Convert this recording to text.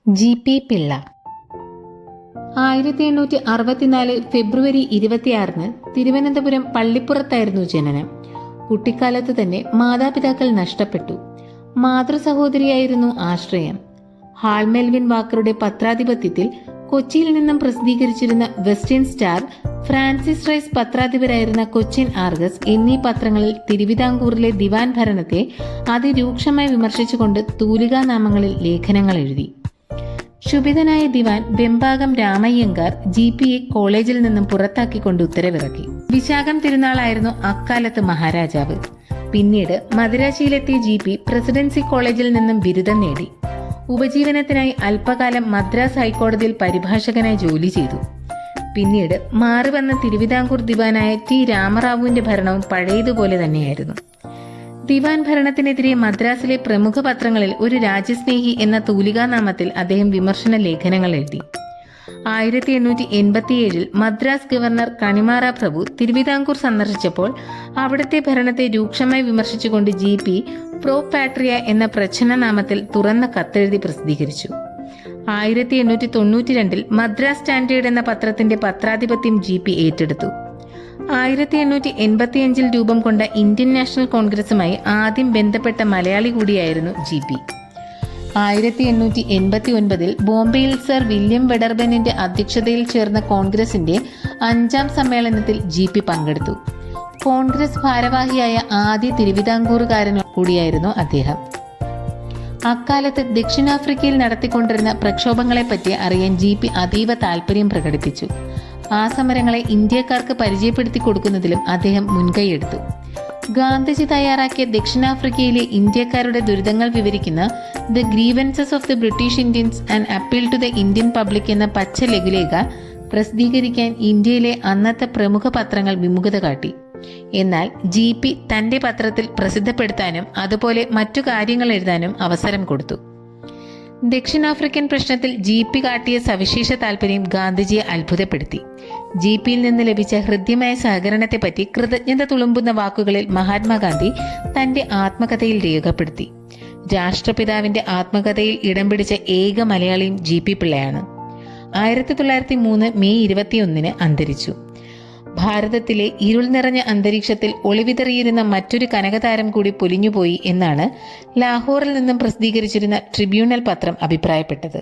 GP Pillai 1864 ഫെബ്രുവരി 26 തിരുവനന്തപുരം പള്ളിപ്പുറത്തായിരുന്നു ജനനം. കുട്ടിക്കാലത്ത് തന്നെ മാതാപിതാക്കൾ നഷ്ടപ്പെട്ടു. മാതൃസഹോദരിയായിരുന്നു ആശ്രയം. ഹാൾ മെൽവിൻ വാക്കറുടെ പത്രാധിപത്യത്തിൽ കൊച്ചിയിൽ നിന്നും പ്രസിദ്ധീകരിച്ചിരുന്ന വെസ്റ്റേൺ സ്റ്റാർ, ഫ്രാൻസിസ് റൈസ് പത്രാധിപരായിരുന്ന കൊച്ചിൻ ആർഗസ് എന്നീ പത്രങ്ങളിൽ തിരുവിതാംകൂറിലെ ദിവാൻ ഭരണത്തെ അതിരൂക്ഷമായി വിമർശിച്ചുകൊണ്ട് തൂലികാനാമങ്ങളിൽ ലേഖനങ്ങൾ എഴുതി. ക്ഷുഭിതനായ ദിവാൻ വെമ്പാകം രാമയ്യങ്കാർ GPയെ കോളേജിൽ നിന്നും പുറത്താക്കിക്കൊണ്ട് ഉത്തരവിറക്കി. വിശാഖം തിരുനാളായിരുന്നു അക്കാലത്ത് മഹാരാജാവ്. പിന്നീട് മദിരാശിയിലെത്തിയ GP പ്രസിഡൻസി കോളേജിൽ നിന്നും ബിരുദം നേടി. ഉപജീവനത്തിനായി അല്പകാലം മദ്രാസ് ഹൈക്കോടതിയിൽ പരിഭാഷകനായി ജോലി ചെയ്തു. പിന്നീട് മാറിവന്ന തിരുവിതാംകൂർ ദിവാനായ T രാമറാവുവിന്റെ ഭരണവും പഴയതുപോലെ തന്നെയായിരുന്നു. ദിവാൻ ഭരണത്തിനെതിരെ മദ്രാസിലെ പ്രമുഖ പത്രങ്ങളിൽ ഒരു രാജ്യസ്നേഹി എന്ന തൂലികാനാമത്തിൽ അദ്ദേഹം വിമർശന ലേഖനങ്ങൾ എഴുതി. 1887 മദ്രാസ് ഗവർണർ കണിമാറ പ്രഭു തിരുവിതാംകൂർ സന്ദർശിച്ചപ്പോൾ അവിടുത്തെ ഭരണത്തെ രൂക്ഷമായി വിമർശിച്ചുകൊണ്ട് GP പ്രോ പാട്രിയ എന്ന പ്രച്ഛന്നനാമത്തിൽ തുറന്ന കത്തെഴുതി പ്രസിദ്ധീകരിച്ചു. 1892 മദ്രാസ് സ്റ്റാൻഡേർഡ് എന്ന പത്രത്തിന്റെ പത്രാധിപത്യം GP ഏറ്റെടുത്tu. 1885 രൂപം കൊണ്ട ഇന്ത്യൻ നാഷണൽ കോൺഗ്രസുമായി ആദ്യം ബന്ധപ്പെട്ട മലയാളി കൂടിയായിരുന്നു GP. 1889 ബോംബെയിൽ സർ വില്യം വെഡർബനിന്റെ അധ്യക്ഷതയിൽ ചേർന്ന കോൺഗ്രസിന്റെ 5ാം സമ്മേളനത്തിൽ GP പങ്കെടുത്തു. കോൺഗ്രസ് ഭാരവാഹിയായ ആദ്യ തിരുവിതാംകൂറുകാരൻ കൂടിയായിരുന്നു അദ്ദേഹം. അക്കാലത്ത് ദക്ഷിണാഫ്രിക്കയിൽ നടത്തിക്കൊണ്ടിരുന്ന പ്രക്ഷോഭങ്ങളെപ്പറ്റി അറിയാൻ GP അതീവ താല്പര്യം പ്രകടിപ്പിച്ചു. ആ സമരങ്ങളെ ഇന്ത്യക്കാർക്ക് പരിചയപ്പെടുത്തി കൊടുക്കുന്നതിലും അദ്ദേഹം മുൻകൈയെടുത്തു. ഗാന്ധിജി തയ്യാറാക്കിയ ദക്ഷിണാഫ്രിക്കയിലെ ഇന്ത്യക്കാരുടെ ദുരിതങ്ങൾ വിവരിക്കുന്ന the grievances of the British Indians and appeal to the Indian public എന്ന പച്ച ലഘുലേഖ പ്രസിദ്ധീകരിക്കാൻ ഇന്ത്യയിലെ അന്നത്തെ പ്രമുഖ പത്രങ്ങൾ വിമുഖത കാട്ടി. എന്നാൽ GP തന്റെ പത്രത്തിൽ പ്രസിദ്ധപ്പെടുത്താനും അതുപോലെ മറ്റു കാര്യങ്ങൾ എഴുതാനും അവസരം കൊടുത്തു. ദക്ഷിണാഫ്രിക്കൻ പ്രശ്നത്തിൽ GP കാട്ടിയ സവിശേഷ താല്പര്യം ഗാന്ധിജിയെ അത്ഭുതപ്പെടുത്തി. GPയിൽ നിന്ന് ലഭിച്ച ഹൃദ്യമായ സഹകരണത്തെപ്പറ്റി കൃതജ്ഞത തുളുമ്പുന്ന വാക്കുകളിൽ മഹാത്മാഗാന്ധി തന്റെ ആത്മകഥയിൽ രേഖപ്പെടുത്തി. രാഷ്ട്രപിതാവിന്റെ ആത്മകഥയിൽ ഇടം പിടിച്ച ഏക മലയാളിയും GP പിള്ളയാണ്. 1903 മെയ് 21 അന്തരിച്ചു. ഭാരതത്തിലെ ഇരുൾ നിറഞ്ഞ അന്തരീക്ഷത്തിൽ ഒളിവിതറിയിരുന്ന മറ്റൊരു കനകതാരം കൂടി പൊലിഞ്ഞുപോയി എന്നാണ് ലാഹോറിൽ നിന്നും പ്രസിദ്ധീകരിച്ചിരുന്ന ട്രിബ്യൂണൽ പത്രം അഭിപ്രായപ്പെട്ടത്.